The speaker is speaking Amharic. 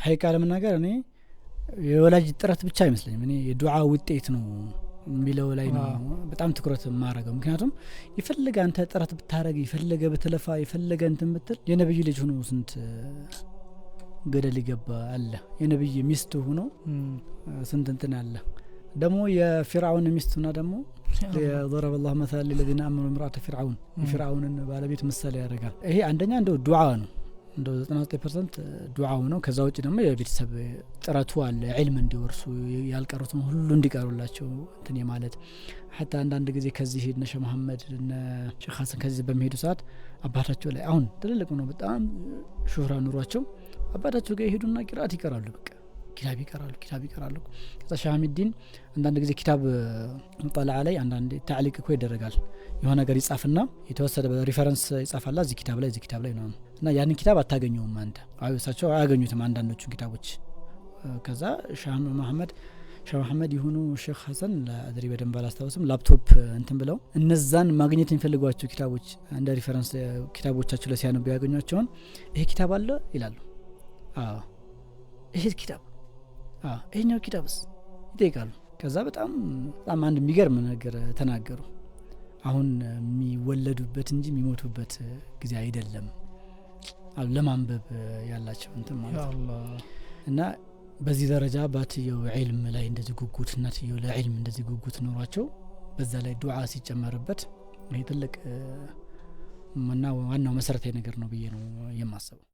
ሐቂቃ ለመናገር እኔ የወላጅ ጥረት ብቻ አይመስለኝም እኔ የዱዓ ውጤት ነው የሚለው ላይ ነው በጣም ትኩረት ማረጋው ምክንያቱም ይፈልግ አንተ ጥረት ብታረግ ይፈልገ በተለፋ ይፈልገ እንትን ብትል የነብዩ ልጅ ሆኖ ስንት ገደል ይገባ አለ የነብዩ ሚስት ሆኖ ስንት እንትን አለ ደሞ የፍርዓውን ሚስቱና ደሞ ضرب الله مثلا للذين امنوا امراه فرعون فرعونን ባለቤት ምሳሌ ያደርጋል ይሄ አንደኛ እንደው ዱዓ ነው እንደው 99% ዱዓው ነው ከዛ ውጪ ደግሞ የቤተሰብ ጥረቱ አለ ዒልም እንዲወርሱ ያልቀሩትም ሁሉ እንዲቀሩላቸው እንትን ማለት حتى አንዳንድ ጊዜ ከዚህ እነ ሸህ መሐመድ እነ ሸህ ሐሰን ከዚህ በሚሄዱ ሰዓት አባታቸው ላይ አሁን ትልልቅ ነው በጣም ሹህራ ኑሯቸው አባታቸው ጋር ይሄዱና ቂራት ይቀራሉ በቃ ኪታብ ይቀራሉ ከዛ ሻህሚዲን አንዳንድ ጊዜ ኪታብ መጣላ ላይ አንዳንድ ታዕሊቅ እኮ ይደረጋል የሆነ ነገር ይጻፍና የተወሰደ በሪፈረንስ ይጻፋላ እዚህ ኪታብ ላይ ነው እና ያንን ኪታብ አታገኙም አንተ አይወሳቸው አያገኙትም አንዳንዶቹ ኪታቦች ከዛ ሻህ መሐመድ ይሁኑ ሼክ ሐሰን ለአድሪ በደንብ አላስታውስም ላፕቶፕ እንትን ብለው እነዛን ማግኘት የሚፈልጓቸው ኪታቦች እንደ ሪፈረንስ ኪታቦቻቸው ላይ ሲያነቡ ያገኟቸው ይሄ ኪታብ አለ ይላሉ ይሄ ኪታብ ይሄኛው ኪታብስ ይጠይቃሉ ከዛ በጣም አንድ የሚገርም ነገር ተናገሩ አሁን የሚወለዱበት እንጂ የሚሞቱበት ጊዜ አይደለም ለማንበብ ያላቸው እንትን ማለት ነው እና በዚህ ደረጃ ባትየው ዒልም ላይ እንደዚህ ጉጉት እናትየው ለዒልም እንደዚህ ጉጉት ኖሯቸው በዛ ላይ ዱዓ ሲጨመርበት ይሄ ትልቅ ዋናው መሰረታዊ ነገር ነው ብዬ ነው የማስበው